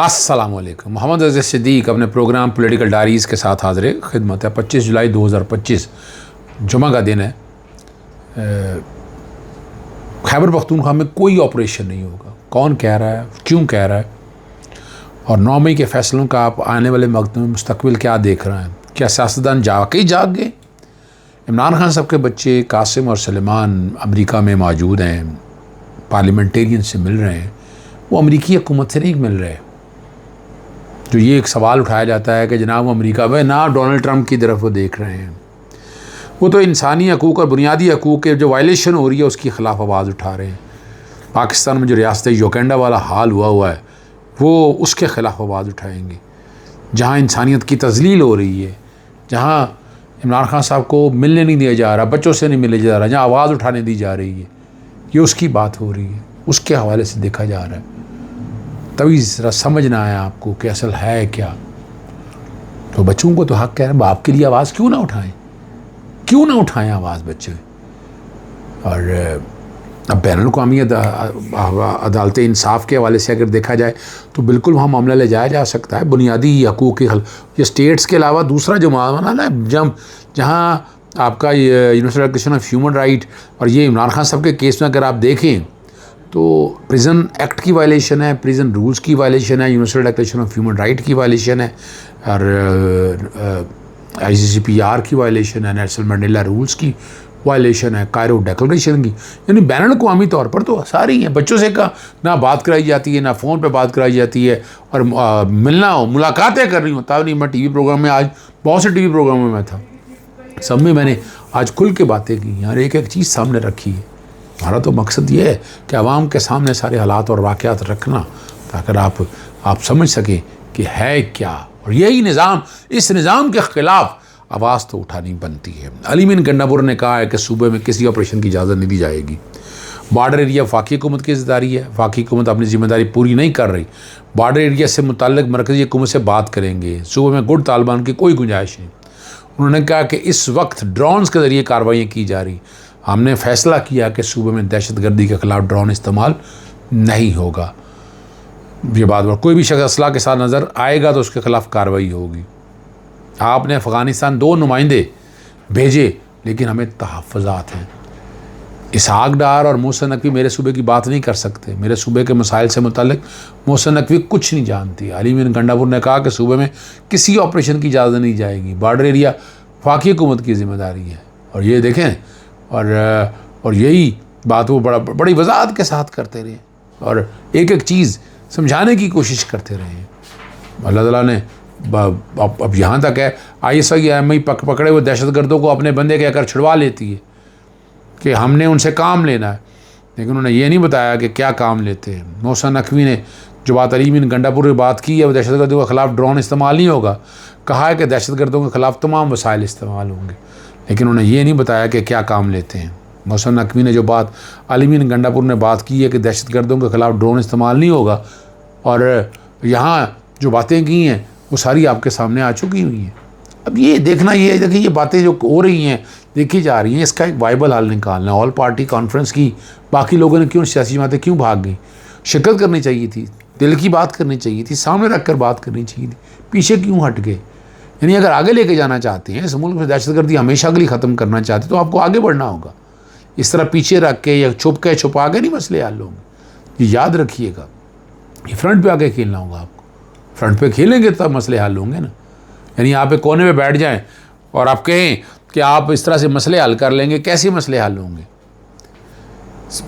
अस्सलाम वालेकुम। मोहम्मद अज़ीज़ सिद्दीक अपने प्रोग्राम पॉलिटिकल डायरीज़ के साथ हाज़िर खिदमत है। 25 जुलाई 2025 जुमा का दिन है। खैबर पख्तूनख्वा में कोई ऑपरेशन नहीं होगा। कौन कह रहा है, क्यों कह रहा है, और 9 मई के फैसलों का आप आने वाले वक्त में मुस्तकबिल क्या देख रहे हैं? क्या सियासतदान जाग गए? इमरान खान साहब के बच्चे कासिम और सलेमान अमेरिका में मौजूद हैं, पार्लियामेंटेरियन से मिल रहे हैं। वो अमेरिकी हुकूमत से नहीं मिल रहे। जो ये एक सवाल उठाया जाता है कि जनाब वो अमेरिका में ना डोनाल्ड ट्रंप की तरफ वो देख रहे हैं, वो तो इंसानी हकूक़ और बुनियादी हकूक़ के जो वायलेशन हो रही है उसकी ख़िलाफ़ आवाज़ उठा रहे हैं। पाकिस्तान में जो रियासत योकेंडा वाला हाल हुआ है वो उसके ख़िलाफ़ आवाज़ उठाएंगे। जहाँ इंसानियत की तज़लील हो रही है, जहाँ इमरान खान साहब को मिलने नहीं दिया जा रहा, बच्चों से नहीं मिले जा रहा, जहाँ आवाज़ उठाने दी जा रही है, ये उसकी बात हो रही है, उसके हवाले से देखा जा रहा है। तभी ज़रा समझना है आपको कि असल है क्या। तो बच्चों को तो हक़ कह रहे हैं, बाप के लिए आवाज़ क्यों ना उठाएं, क्यों ना उठाएं आवाज़ बच्चे। और अब बैनुल-अक़वामी अदालत इंसाफ के हवाले से अगर देखा जाए तो बिल्कुल वहाँ मामला ले जाया जा सकता है। बुनियादी हकूक़ के हल ये स्टेट्स के अलावा दूसरा जो मामला है जहाँ आपका universal declaration of human right और ये इमरान खान साहब के केस में अगर आप देखें तो प्रिजन एक्ट की वायलेशन है, प्रिजन रूल्स की वायलेशन है, universal declaration of human right की वायलेशन है, और ICCPR की वायलेशन है, नेल्सन मंडेला रूल्स की वायलेशन है, कायरो डिक्लेरेशन की। यानी बैनुल-अक़वामी तौर पर तो सारी हैं। बच्चों से का ना बात कराई जाती है, ना फ़ोन पे बात कराई जाती है, और मिलना हो, मुलाकातें कर रही हूँ। तब नहीं, मैं टीवी प्रोग्राम में, आज बहुत से टीवी प्रोग्रामों में मैं था, सब में मैंने आज खुल के बातें की यार, एक एक चीज़ सामने रखी है। हमारा तो मकसद ये है कि आवाम के सामने सारे हालात और वाक़यात रखना, ताकि आप समझ सकें कि है क्या। और यही निज़ाम, इस निज़ाम के ख़िलाफ़ आवाज़ तो उठानी बनती है। अली मीन गंडापुर ने कहा है कि सूबे में किसी ऑपरेशन की इजाज़त नहीं दी जाएगी। बॉर्डर एरिया वफाकी हुकूमत की ज़िम्मेदारी है। वफाकी हुकूमत अपनी ज़िम्मेदारी पूरी नहीं कर रही। बॉर्डर एरिया से मुतल्लिक़ मरकज़ी हुकूमत से बात करेंगे। सूबे में गुट तालिबान की कोई गुंजाइश नहीं। उन्होंने कहा कि इस वक्त ड्रोन्स के ज़रिए कार्रवाइयाँ की जा रही। हमने फ़ैसला किया कि सूबे में दहशतगर्दी के ख़िलाफ़ ड्रोन इस्तेमाल नहीं होगा। ये बात पर कोई भी शख्स असला के साथ नज़र आएगा तो उसके ख़िलाफ़ कार्रवाई होगी। आपने अफ़गानिस्तान 2 नुमाइंदे भेजे, लेकिन हमें तहफ़्फ़ुज़ात हैं। इसहाक़ डार और मोहसिन नकवी मेरे सूबे की बात नहीं कर सकते। मेरे सूबे के मसाइल से मुतल्लिक़ मोहसिन नकवी कुछ नहीं जानती। अली मीन गंडापुर ने कहा कि सूबे में किसी ऑपरेशन की इजाज़त नहीं जाएगी। बॉर्डर एरिया वफाकी हुकूमत की ज़िम्मेदारी है। और ये देखें, और यही बात वो बड़ी वज़ाहत के साथ करते रहे और एक एक चीज़ समझाने की कोशिश करते रहे। अल्लाह ताला ने अब यहाँ तक है, ISI पकड़े हुए दहशतगर्दों को अपने बंदे कहकर छुड़वा लेती है कि हमने उनसे काम लेना है, लेकिन उन्होंने ये नहीं बताया कि क्या काम लेते हैं। मोहसिन नकवी ने जो बात अली मीन गंडापुर की बात की है, वो दहशतगर्दों के ख़िलाफ़ ड्रोन इस्तेमाल नहीं होगा। कहा है कि दहशतगर्दों के ख़िलाफ़ तमाम वसाइल इस्तेमाल होंगे, लेकिन उन्होंने ये नहीं बताया कि क्या काम लेते हैं। मोहसिन नकवी ने जो बात अली मीन गंडापुर ने बात की है कि दहशतगर्दों के ख़िलाफ़ ड्रोन इस्तेमाल नहीं होगा, और यहाँ जो बातें की हैं वो सारी आपके सामने आ चुकी हुई हैं। अब ये देखना, ये देखिए, ये बातें जो हो रही हैं, देखी जा रही हैं, इसका एक वाइबल हल निकालना। ऑल पार्टी कॉन्फ्रेंस की बाकी लोगों ने क्यों, सियासी जमातें क्यों भाग गई? शिरकत करनी चाहिए थी, दिल की बात करनी चाहिए थी, सामने रख कर बात करनी चाहिए थी, पीछे क्यों हट गए? यानी अगर आगे लेके जाना चाहते हैं, इस मुल्क में दहशतगर्दी हमेशा के लिए ख़त्म करना चाहते तो आपको आगे बढ़ना होगा। इस तरह पीछे रख के या छुपा के नहीं मसले हल होंगे। ये याद रखिएगा, ये फ्रंट पे आके खेलना होगा आपको। फ्रंट पे खेलेंगे तब मसले हल होंगे ना। यानी आप एक कोने में बैठ जाएं और आप कहें कि आप इस तरह से मसले हल कर लेंगे, कैसे मसले हल होंगे?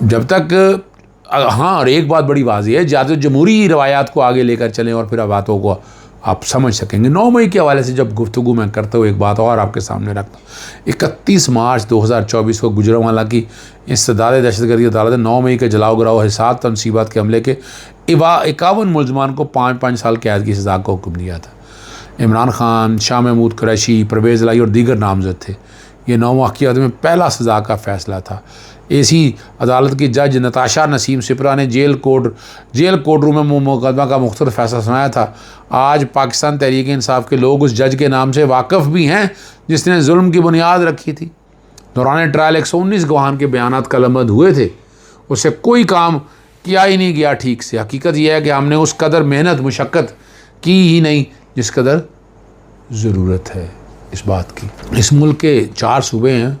जब तक हाँ, और एक बात बड़ी वाज़ेह है, ज़्यादा जमहूरी रवायात को आगे लेकर चलें और फिर बातों को आप समझ सकेंगे। 9 मई के हवाले से जब गुफ्तगू मैं करता हूँ, एक बात और आपके सामने रखता हूँ। 31 मार्च 2024 को गुजरांवाला की इंसदाद दहशतगर्दी अदालत ने 9 मई के जलाओ गिराओ हिसाब तनसीबात के हमले के 51 मुलजमान को 5-5 साल कैद की सज़ा का हुक्म दिया था। इमरान खान, शाह महमूद कुरैशी, परवेज़ इलाही और दीगर नामज़द थे। ये 9 वाक़ियात में पहला सज़ा का फ़ैसला था। AC अदालत की जज नताशा नसीम सिपरा ने जेल कोर्ट रूम में मुकदमा का मुख्तलिफ फ़ैसला सुनाया था। आज पाकिस्तान तहरीक इंसाफ के लोग उस जज के नाम से वाकिफ़ भी हैं जिसने जुल्म की बुनियाद रखी थी। दौरान ट्रायल 119 गवाहान के बयानात कलमबंद हुए थे। उससे कोई काम किया ही नहीं गया ठीक से। हकीकत यह है कि हमने उस कदर मेहनत मुशक्क़त की ही नहीं जिस कदर ज़रूरत है इस बात की। इस मुल्क के 4 सूबे हैं,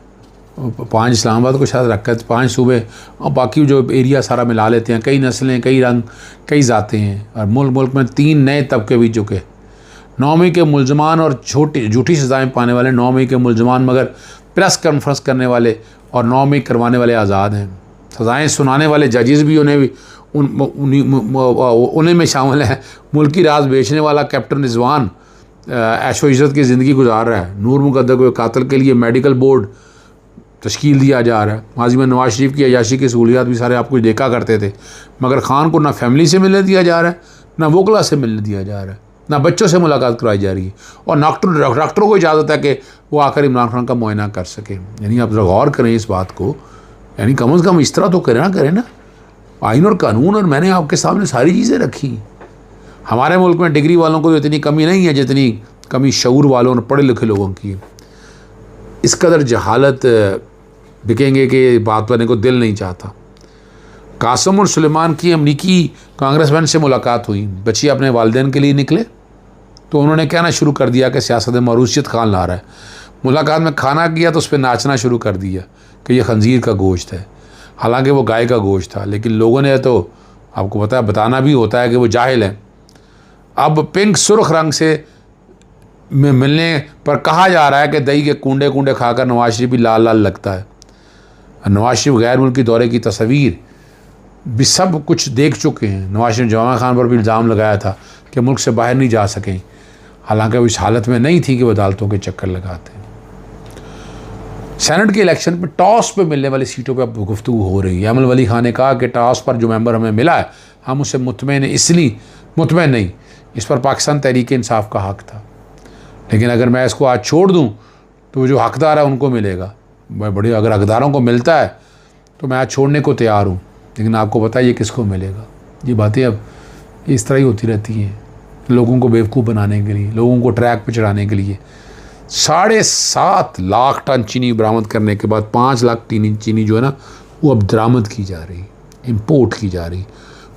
5 इस्लामाबाद को शायद रखा है, 5 सूबे और बाकी जो एरिया सारा मिला लेते हैं। कई नस्लें, कई रंग, कई ज़ातें हैं और मुल्क में 3 नए तबके भी चुके। 9वीं के मुलजमान और झूठी सज़ाएँ पाने वाले 9वीं के मुलजमान मगर प्रेस कॉन्फ्रेंस करने वाले और 9वीं करवाने वाले आज़ाद हैं। सज़ाएँ सुनाने वाले जजेस भी उन्हीं में शामिल हैं। मुल्की राज बेचने वाला कैप्टन रिजवान ऐशो इज़्ज़त की ज़िंदगी गुजार रहा है। नूर मुक़द्दर को कातिल के लिए मेडिकल बोर्ड तश्कील दिया जा रहा है। माजी में नवाज शरीफ की अयाशी की सहूलियात भी सारे आप कुछ देखा करते थे, मगर ख़ान को ना फैमिली से मिलने दिया जा रहा है, ना वोकला से मिलने दिया जा रहा है, ना बच्चों से मुलाकात कराई जा रही है और डॉक्टरों को इजाज़त है कि वो आकर इमरान खान का मुआयना कर सकें। यानी आप गौर करें इस बात को, यानी कम से कम इस तरह तो करें ना। आइन और कानून और मैंने आपके सामने सारी चीज़ें रखी। हमारे मुल्क में डिग्री वालों को तो इतनी कमी नहीं है जितनी कमी शऊर वालों और पढ़े लिखे लोगों की है। इस कदर जहालत बिकेंगे कि बात करने को दिल नहीं चाहता। कासम और सुलेमान की अमरीकी कांग्रेसमैन से मुलाकात हुई। बच्ची अपने वालिदैन के लिए निकले तो उन्होंने कहना शुरू कर दिया कि सियासत में मरूसियत खान ला रहा है। मुलाकात में खाना किया तो उस पर नाचना शुरू कर दिया कि यह खंजीर का गोश्त है, हालांकि वो गाय का गोश्त था। लेकिन लोगों ने तो आपको पता है, बताना भी होता है कि वो जाहिल हैं। अब पिंक सुर्ख रंग से मिलने पर कहा जा रहा है कि दही के कूंडे कूंडे खाकर नवाज शरीफ भी लाल लाल लगता है। नवाज शरीफ गैर मुल्की दौरे की तस्वीर भी सब कुछ देख चुके हैं। नवाज शरीफ जमा खान पर भी इल्ज़ाम लगाया था कि मुल्क से बाहर नहीं जा सकें, हालांकि वो इस हालत में नहीं थी कि वो अदालतों के चक्कर लगाते। सेनेट के इलेक्शन में टॉस पे मिलने वाली सीटों पे अब गुफ्तगू हो रही है। अमल वली खान ने कहा कि टॉस पर जो मेंबर हमें मिला है हम उससे मुतमईन, इसलिए मुतमईन नहीं, इस पर पाकिस्तान तहरीक इंसाफ का हक था। लेकिन अगर मैं इसको आज छोड़ दूं तो जो हकदार है उनको मिलेगा। मैं बड़े अगर हकदारों को मिलता है तो मैं आज छोड़ने को तैयार हूँ, लेकिन आपको पता है ये किसको मिलेगा। ये बातें अब इस तरह ही होती रहती हैं, लोगों को बेवकूफ़ बनाने के लिए, लोगों को ट्रैक पर चढ़ाने के लिए। 7.5 लाख टन चीनी बरामद करने के बाद 5 लाख चीनी जो है ना वो अब दरामद की जा रही, इंपोर्ट की जा रही,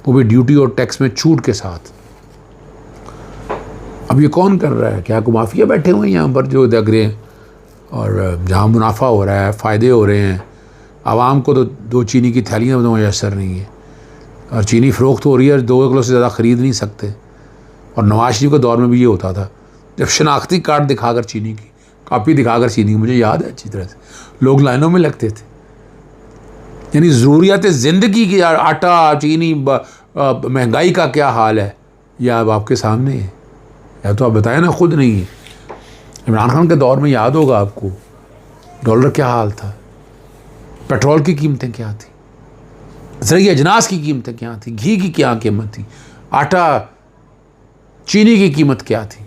वो भी ड्यूटी और टैक्स में छूट के साथ। अब ये कौन कर रहा है? क्या को माफिया बैठे हुए हैं यहाँ पर जो दग रहे हैं और जहाँ मुनाफा हो रहा है, फ़ायदे हो रहे हैं। आवाम को तो 2 चीनी की थैलियाँ तो मैसर नहीं है और चीनी फ़रोख्त हो रही है, 2 किलो से ज़्यादा ख़रीद नहीं सकते। और नवाज शरीफ के दौर में भी ये होता था, जब शनाख्ती कार्ड दिखाकर चीनी की कापी दिखाकर चीनी, मुझे याद है अच्छी तरह से, लोग लाइनों में लगते थे। यानी ज़रूरियात ज़िंदगी की, आटा, चीनी, महंगाई का क्या हाल है यह अब आपके सामने है, या तो आप बताएं ना, खुद नहीं है। इमरान खान के दौर में याद होगा आपको डॉलर क्या हाल था, पेट्रोल की कीमतें क्या थी, ज़रिए अजनास की कीमतें क्या थी, घी की क्या कीमत थी, आटा चीनी की कीमत क्या थी।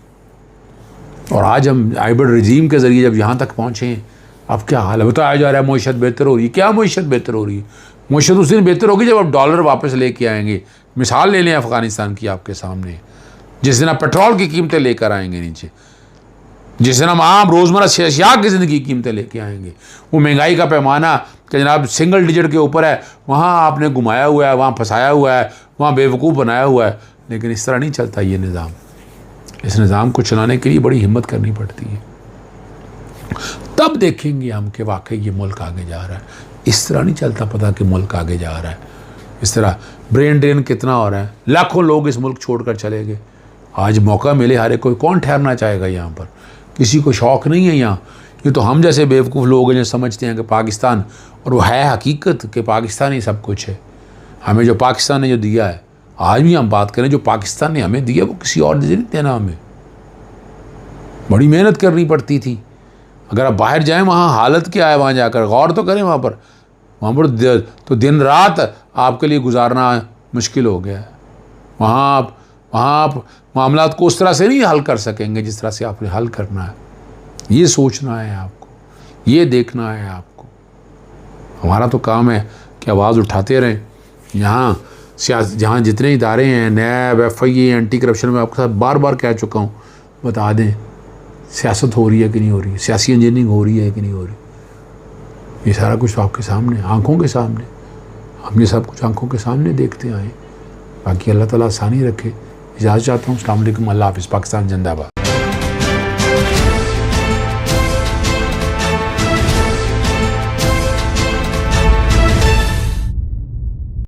और आज हम हाइब्रिड रजीम के ज़रिए जब यहाँ तक पहुँचे हैं, अब क्या हाल है। बताया जा रहा है मईशत बेहतर हो रही है। क्या मईशत बेहतर हो रही है? मईशत उस दिन बेहतर होगी जब आप डॉलर वापस लेके आएंगे। मिसाल ले लें अफ़गानिस्तान की आपके सामने, जिस दिन आप पेट्रोल की कीमतें लेकर आएंगे नीचे, जिस दिन हम आम रोज़मर्रा अशिया की ज़िंदगी की कीमतें लेके आएंगे, वो महंगाई का पैमाना कि जनाब सिंगल डिजिट के ऊपर है, वहाँ आपने घुमाया हुआ है, वहाँ फंसाया हुआ है, वहाँ बेवकूफ़ बनाया हुआ है। लेकिन इस तरह नहीं चलता ये निज़ाम। इस निज़ाम को चलाने के लिए बड़ी हिम्मत करनी पड़ती है। तब देखेंगे हम कि वाकई ये मुल्क आगे जा रहा है। इस तरह नहीं चलता पता कि मुल्क आगे जा रहा है। इस तरह ब्रेन ड्रेन कितना हो रहा है, लाखों लोग इस मुल्क छोड़कर चले गए। आज मौका मिले हर एक कोई, कौन ठहरना चाहेगा यहाँ पर? किसी को शौक़ नहीं है यहाँ। ये तो हम जैसे बेवकूफ़ लोग हैं जो समझते हैं कि पाकिस्तान, और वो है हकीकत कि पाकिस्तान ही सब कुछ है। हमें जो पाकिस्तान ने जो दिया है, आज भी हम बात करें, जो पाकिस्तान ने हमें दिया वो किसी और ने नहीं देना। हमें बड़ी मेहनत करनी पड़ती थी। अगर आप बाहर जाएं, वहाँ हालत क्या है, वहाँ जाकर गौर तो करें। वहाँ पर तो दिन रात आपके लिए गुजारना मुश्किल हो गया है। वहाँ आप मामलात को उस तरह से नहीं हल कर सकेंगे जिस तरह से आपने हल करना है। ये सोचना है आपको, ये देखना है आपको। हमारा तो काम है कि आवाज़ उठाते रहें। यहाँ जहाँ जितने इदारे हैं, नैब, FIA, एंटी करप्शन, में आपके साथ बार बार कह चुका हूँ, बता दें सियासत हो रही है कि नहीं हो रही, सियासी इंजीनियरिंग हो रही है कि नहीं हो रही। ये सारा कुछ तो आपके सामने, आंखों के सामने। हम ये सब कुछ आंखों के सामने देखते आए। बाकी अल्लाह ताला आसानी रखे। इजाज़त चाहता हूँ। अस्सलाम वालेकुम। अल्लाह हाफ़िज़। पाकिस्तान जिंदाबाद।